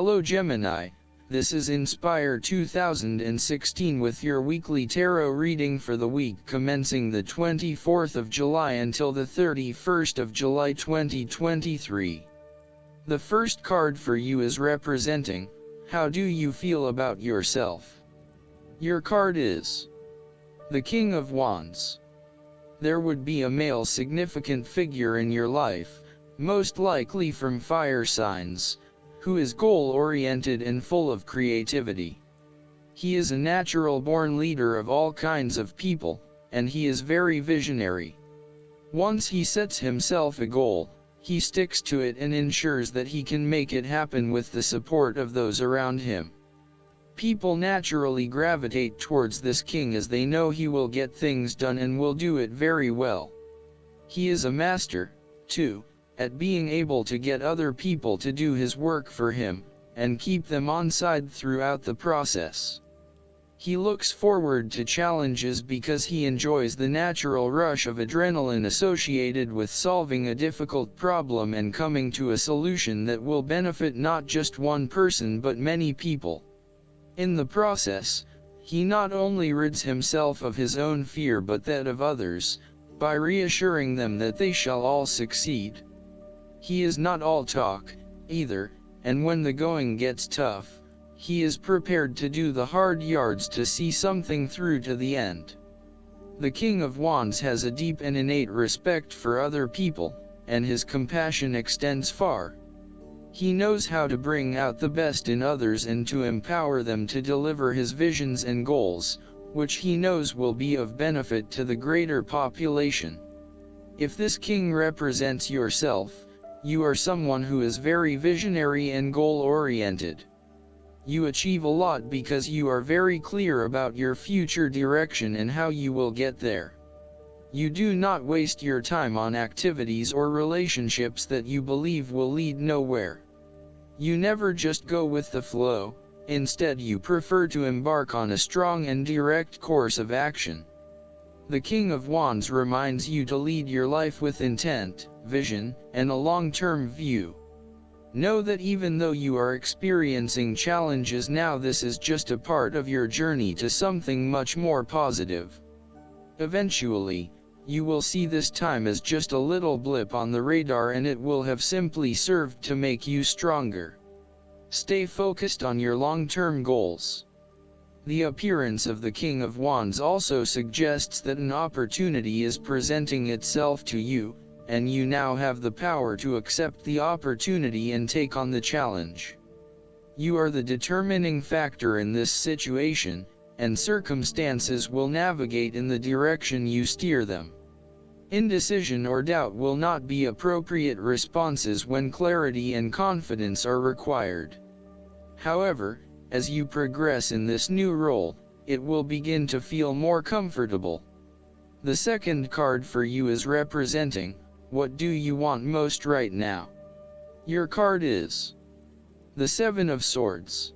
Hello Gemini, this is Inspire 2016 with your weekly tarot reading for the week commencing the 24th of July until the 31st of July 2023. The first card for you is representing, how do you feel about yourself? Your card is the King of Wands. There would be a male significant figure in your life, most likely from fire signs, who is goal-oriented and full of creativity. He is a natural-born leader of all kinds of people, and he is very visionary. Once he sets himself a goal, he sticks to it and ensures that he can make it happen with the support of those around him. People naturally gravitate towards this king as they know he will get things done and will do it very well. He is a master, too, at being able to get other people to do his work for him, and keep them on side throughout the process. He looks forward to challenges because he enjoys the natural rush of adrenaline associated with solving a difficult problem and coming to a solution that will benefit not just one person but many people. In the process, he not only rids himself of his own fear but that of others, by reassuring them that they shall all succeed. He is not all talk, either, and when the going gets tough, he is prepared to do the hard yards to see something through to the end. The King of Wands has a deep and innate respect for other people, and his compassion extends far. He knows how to bring out the best in others and to empower them to deliver his visions and goals, which he knows will be of benefit to the greater population. If this king represents yourself, you are someone who is very visionary and goal-oriented. You achieve a lot because you are very clear about your future direction and how you will get there. You do not waste your time on activities or relationships that you believe will lead nowhere. You never just go with the flow, instead you prefer to embark on a strong and direct course of action. The King of Wands reminds you to lead your life with intent, vision, and a long-term view. Know that even though you are experiencing challenges now, this is just a part of your journey to something much more positive. Eventually, you will see this time as just a little blip on the radar and it will have simply served to make you stronger. Stay focused on your long-term goals. The appearance of the King of Wands also suggests that an opportunity is presenting itself to you, and you now have the power to accept the opportunity and take on the challenge. You are the determining factor in this situation, and circumstances will navigate in the direction you steer them. Indecision or doubt will not be appropriate responses when clarity and confidence are required. However, as you progress in this new role, it will begin to feel more comfortable. The second card for you is representing, what do you want most right now? Your card is the Seven of Swords.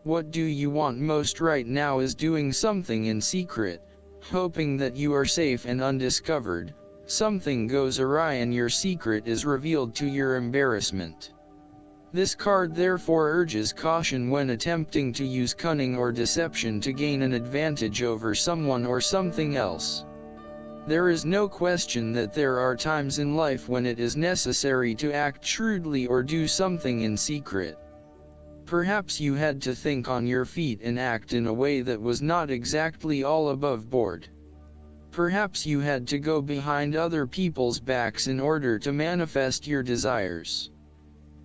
What do you want most right now is doing something in secret, hoping that you are safe and undiscovered. Something goes awry and your secret is revealed to your embarrassment. This card therefore urges caution when attempting to use cunning or deception to gain an advantage over someone or something else. There is no question that there are times in life when it is necessary to act shrewdly or do something in secret. Perhaps you had to think on your feet and act in a way that was not exactly all above board. Perhaps you had to go behind other people's backs in order to manifest your desires.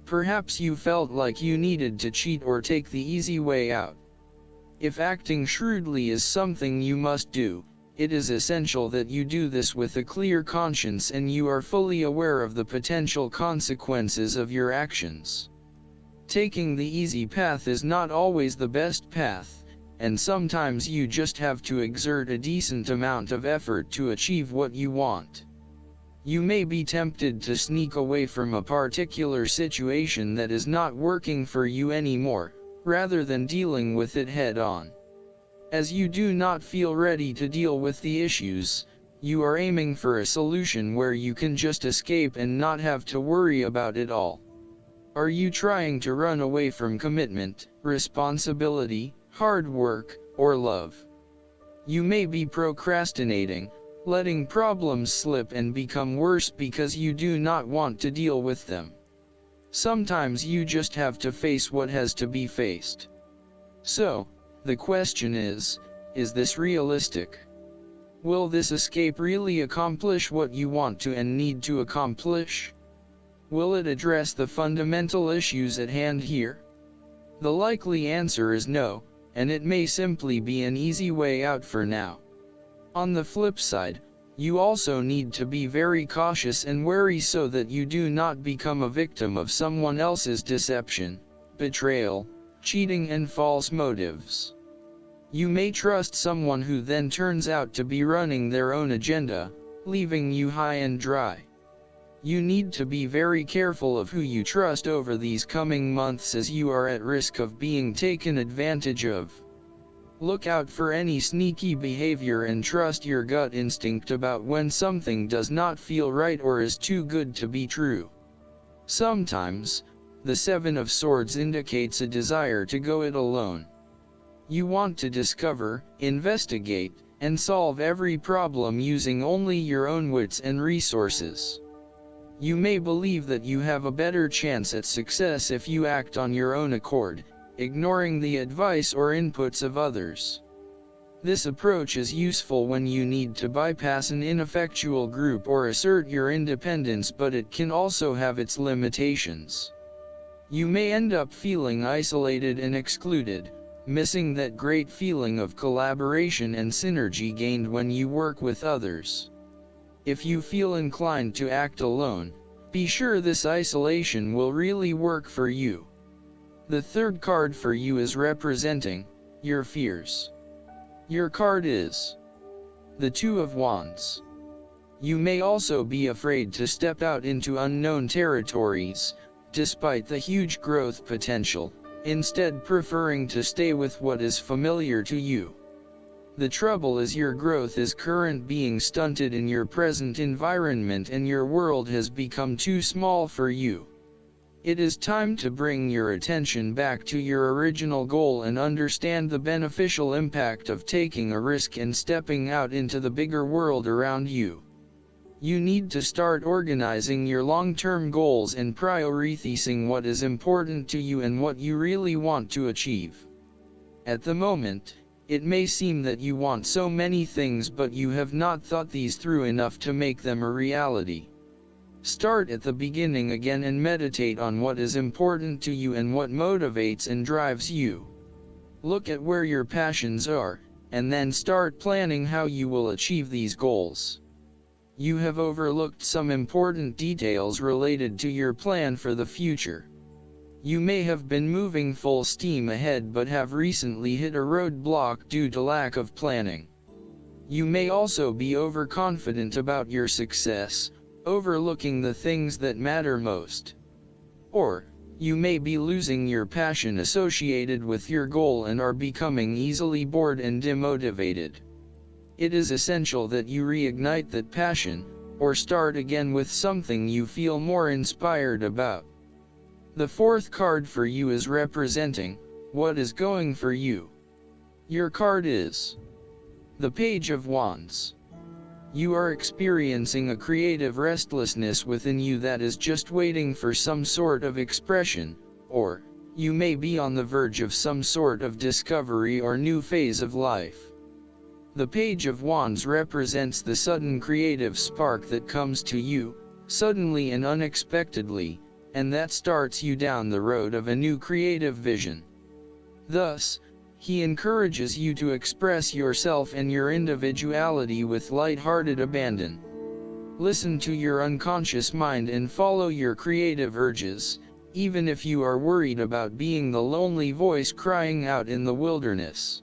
Perhaps you felt like you needed to cheat or take the easy way out. If acting shrewdly is something you must do, it is essential that you do this with a clear conscience and you are fully aware of the potential consequences of your actions. Taking the easy path is not always the best path, and sometimes you just have to exert a decent amount of effort to achieve what you want. You may be tempted to sneak away from a particular situation that is not working for you anymore, rather than dealing with it head-on. As you do not feel ready to deal with the issues, you are aiming for a solution where you can just escape and not have to worry about it all. Are you trying to run away from commitment, responsibility, hard work, or love? You may be procrastinating, letting problems slip and become worse because you do not want to deal with them. Sometimes you just have to face what has to be faced. So, the question is this realistic? Will this escape really accomplish what you want to and need to accomplish? Will it address the fundamental issues at hand here? The likely answer is no, and it may simply be an easy way out for now. On the flip side, you also need to be very cautious and wary so that you do not become a victim of someone else's deception, betrayal, cheating and false motives. You may trust someone who then turns out to be running their own agenda, leaving you high and dry. You need to be very careful of who you trust over these coming months as you are at risk of being taken advantage of. Look out for any sneaky behavior and trust your gut instinct about when something does not feel right or is too good to be true. Sometimes, the Seven of Swords indicates a desire to go it alone. You want to discover, investigate, and solve every problem using only your own wits and resources. You may believe that you have a better chance at success if you act on your own accord, ignoring the advice or inputs of others. This approach is useful when you need to bypass an ineffectual group or assert your independence, but it can also have its limitations. You may end up feeling isolated and excluded, missing that great feeling of collaboration and synergy gained when you work with others. If you feel inclined to act alone, be sure this isolation will really work for you. The third card for you is representing your fears. Your card is the Two of Wands. You may also be afraid to step out into unknown territories, despite the huge growth potential, instead preferring to stay with what is familiar to you. The trouble is your growth is currently being stunted in your present environment and your world has become too small for you. It is time to bring your attention back to your original goal and understand the beneficial impact of taking a risk and stepping out into the bigger world around you. You need to start organizing your long-term goals and prioritizing what is important to you and what you really want to achieve. At the moment, it may seem that you want so many things but you have not thought these through enough to make them a reality. Start at the beginning again and meditate on what is important to you and what motivates and drives you. Look at where your passions are, and then start planning how you will achieve these goals. You have overlooked some important details related to your plan for the future. You may have been moving full steam ahead but have recently hit a roadblock due to lack of planning. You may also be overconfident about your success, overlooking the things that matter most. Or, you may be losing your passion associated with your goal and are becoming easily bored and demotivated. It is essential that you reignite that passion, or start again with something you feel more inspired about. The fourth card for you is representing what is going for you. Your card is the Page of Wands. You are experiencing a creative restlessness within you that is just waiting for some sort of expression, or you may be on the verge of some sort of discovery or new phase of life. The Page of Wands represents the sudden creative spark that comes to you, suddenly and unexpectedly, and that starts you down the road of a new creative vision. Thus, he encourages you to express yourself and your individuality with light-hearted abandon. Listen to your unconscious mind and follow your creative urges, even if you are worried about being the lonely voice crying out in the wilderness.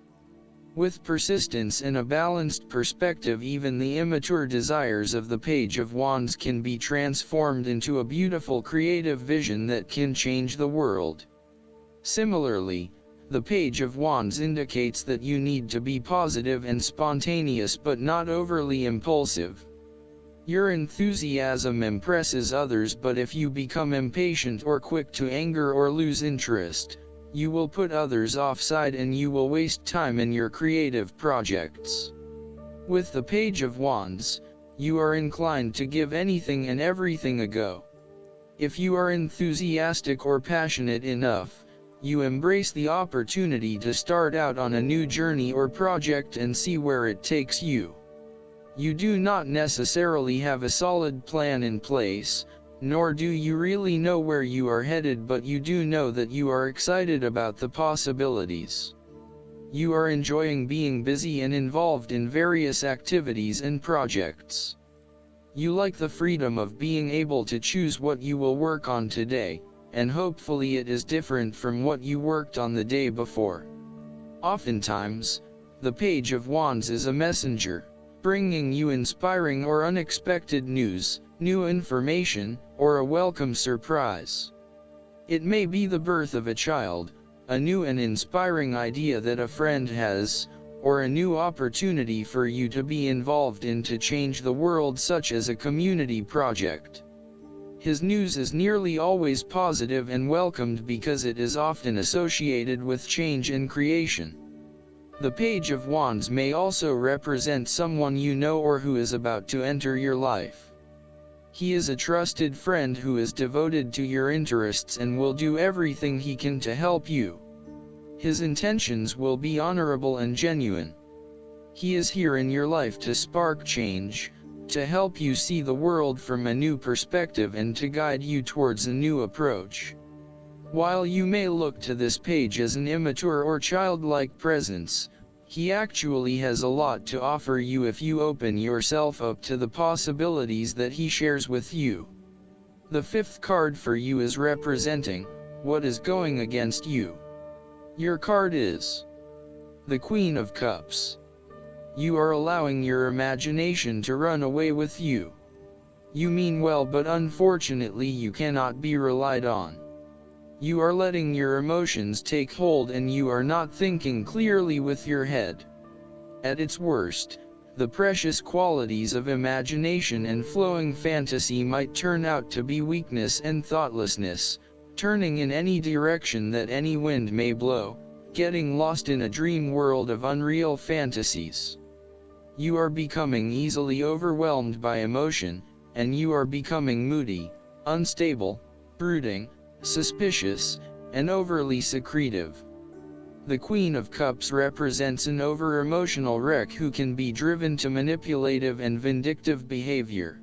With persistence and a balanced perspective, even the immature desires of the Page of Wands can be transformed into a beautiful creative vision that can change the world. Similarly, the Page of Wands indicates that you need to be positive and spontaneous but not overly impulsive. Your enthusiasm impresses others, but if you become impatient or quick to anger or lose interest, you will put others offside and you will waste time in your creative projects. With the Page of Wands, you are inclined to give anything and everything a go. If you are enthusiastic or passionate enough, you embrace the opportunity to start out on a new journey or project and see where it takes you. You do not necessarily have a solid plan in place, nor do you really know where you are headed, but you do know that you are excited about the possibilities. You are enjoying being busy and involved in various activities and projects. You like the freedom of being able to choose what you will work on today, and hopefully it is different from what you worked on the day before. Oftentimes, the Page of Wands is a messenger, bringing you inspiring or unexpected news, new information, or a welcome surprise. It may be the birth of a child, a new and inspiring idea that a friend has, or a new opportunity for you to be involved in to change the world, such as a community project. His news is nearly always positive and welcomed because it is often associated with change and creation. The Page of Wands may also represent someone you know or who is about to enter your life. He is a trusted friend who is devoted to your interests and will do everything he can to help you. His intentions will be honorable and genuine. He is here in your life to spark change, to help you see the world from a new perspective and to guide you towards a new approach. While you may look to this page as an immature or childlike presence, he actually has a lot to offer you if you open yourself up to the possibilities that he shares with you. The fifth card for you is representing what is going against you. Your card is the Queen of Cups. You are allowing your imagination to run away with you. You mean well, but unfortunately you cannot be relied on. You are letting your emotions take hold and you are not thinking clearly with your head. At its worst, the precious qualities of imagination and flowing fantasy might turn out to be weakness and thoughtlessness, turning in any direction that any wind may blow, getting lost in a dream world of unreal fantasies. You are becoming easily overwhelmed by emotion, and you are becoming moody, unstable, brooding, suspicious, and overly secretive. The Queen of Cups represents an over-emotional wreck who can be driven to manipulative and vindictive behavior.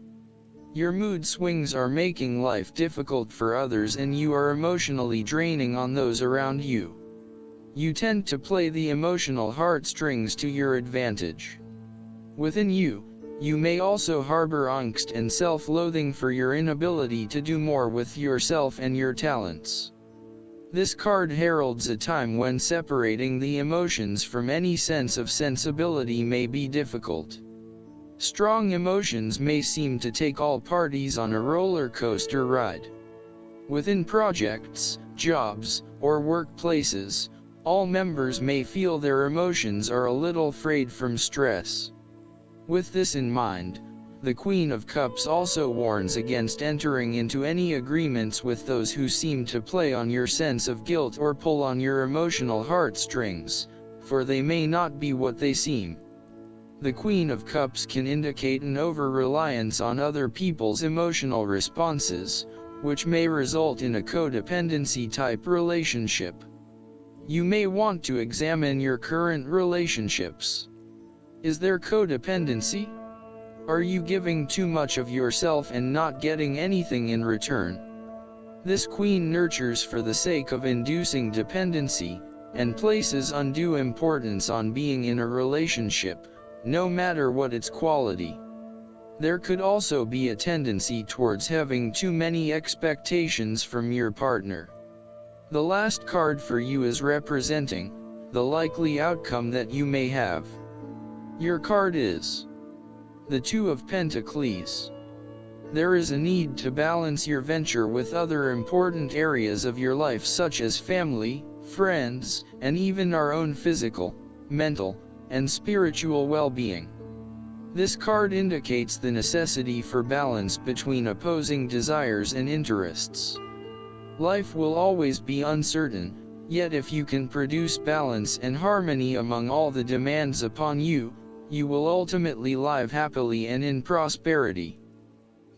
Your mood swings are making life difficult for others and you are emotionally draining on those around you. You tend to play the emotional heartstrings to your advantage. Within you, you may also harbor angst and self-loathing for your inability to do more with yourself and your talents. This card heralds a time when separating the emotions from any sense of sensibility may be difficult. Strong emotions may seem to take all parties on a roller coaster ride. Within projects, jobs, or workplaces, all members may feel their emotions are a little frayed from stress. With this in mind, the Queen of Cups also warns against entering into any agreements with those who seem to play on your sense of guilt or pull on your emotional heartstrings, for they may not be what they seem. The Queen of Cups can indicate an over-reliance on other people's emotional responses, which may result in a codependency-type relationship. You may want to examine your current relationships. Is there codependency? Are you giving too much of yourself and not getting anything in return? This queen nurtures for the sake of inducing dependency, and places undue importance on being in a relationship, no matter what its quality. There could also be a tendency towards having too many expectations from your partner. The last card for you is representing the likely outcome that you may have. Your card is the Two of Pentacles. There is a need to balance your venture with other important areas of your life such as family, friends, and even our own physical, mental, and spiritual well-being. This card indicates the necessity for balance between opposing desires and interests. Life will always be uncertain, yet if you can produce balance and harmony among all the demands upon you, you will ultimately live happily and in prosperity.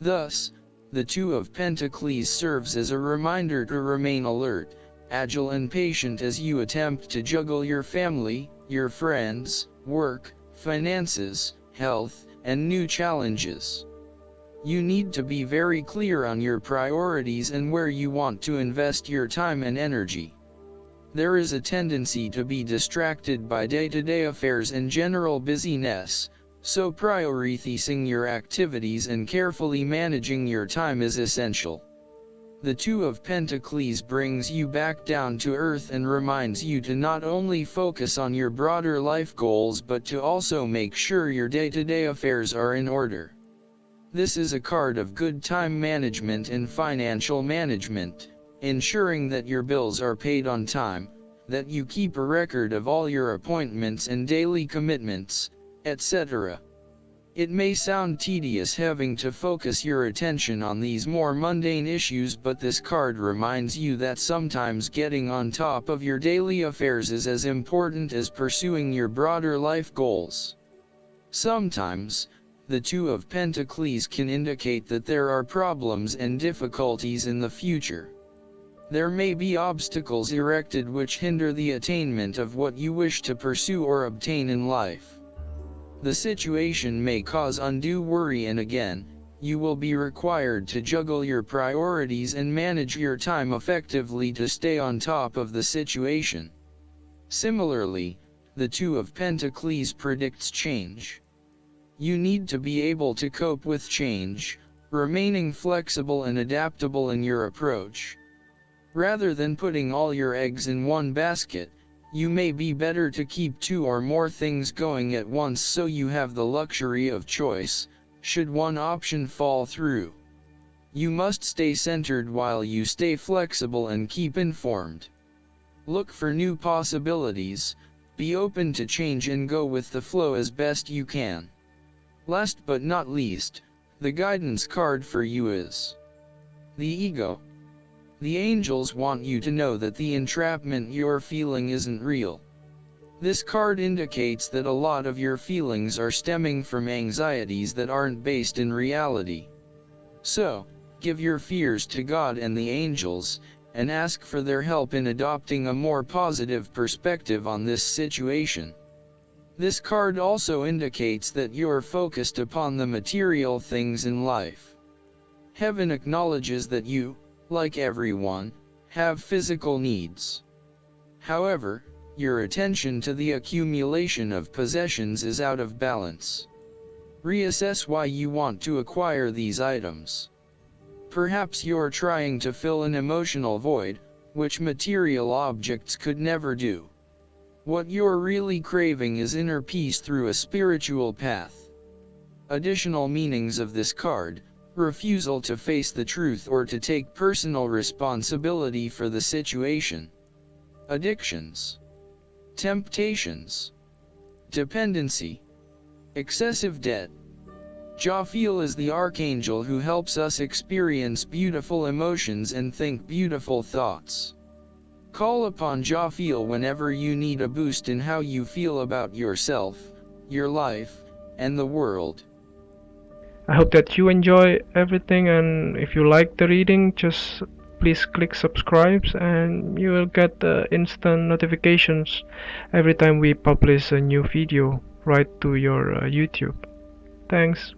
Thus, the Two of Pentacles serves as a reminder to remain alert, agile and patient as you attempt to juggle your family, your friends, work, finances, health, and new challenges. You need to be very clear on your priorities and where you want to invest your time and energy. There is a tendency to be distracted by day-to-day affairs and general busyness, so prioritizing your activities and carefully managing your time is essential. The Two of Pentacles brings you back down to earth and reminds you to not only focus on your broader life goals but to also make sure your day-to-day affairs are in order. This is a card of good time management and financial management, ensuring that your bills are paid on time, that you keep a record of all your appointments and daily commitments, etc. It may sound tedious having to focus your attention on these more mundane issues, but this card reminds you that sometimes getting on top of your daily affairs is as important as pursuing your broader life goals. Sometimes, the Two of Pentacles can indicate that there are problems and difficulties in the future. There may be obstacles erected which hinder the attainment of what you wish to pursue or obtain in life. The situation may cause undue worry, and again, you will be required to juggle your priorities and manage your time effectively to stay on top of the situation. Similarly, the Two of Pentacles predicts change. You need to be able to cope with change, remaining flexible and adaptable in your approach. Rather than putting all your eggs in one basket, you may be better to keep two or more things going at once so you have the luxury of choice, should one option fall through. You must stay centered while you stay flexible and keep informed. Look for new possibilities, be open to change and go with the flow as best you can. Last but not least, the guidance card for you is the Ego. The angels want you to know that the entrapment you're feeling isn't real. This card indicates that a lot of your feelings are stemming from anxieties that aren't based in reality. So, give your fears to God and the angels, and ask for their help in adopting a more positive perspective on this situation. This card also indicates that you're focused upon the material things in life. Heaven acknowledges that you, like everyone, have physical needs. However, your attention to the accumulation of possessions is out of balance. Reassess why you want to acquire these items. Perhaps you're trying to fill an emotional void, which material objects could never do. What you're really craving is inner peace through a spiritual path. Additional meanings of this card: refusal to face the truth or to take personal responsibility for the situation. Addictions. Temptations. Dependency. Excessive debt. Jophiel is the archangel who helps us experience beautiful emotions and think beautiful thoughts. Call upon Jophiel whenever you need a boost in how you feel about yourself, your life, and the world. I hope that you enjoy everything, and if you like the reading, just please click subscribe and you will get instant notifications every time we publish a new video right to your YouTube. Thanks.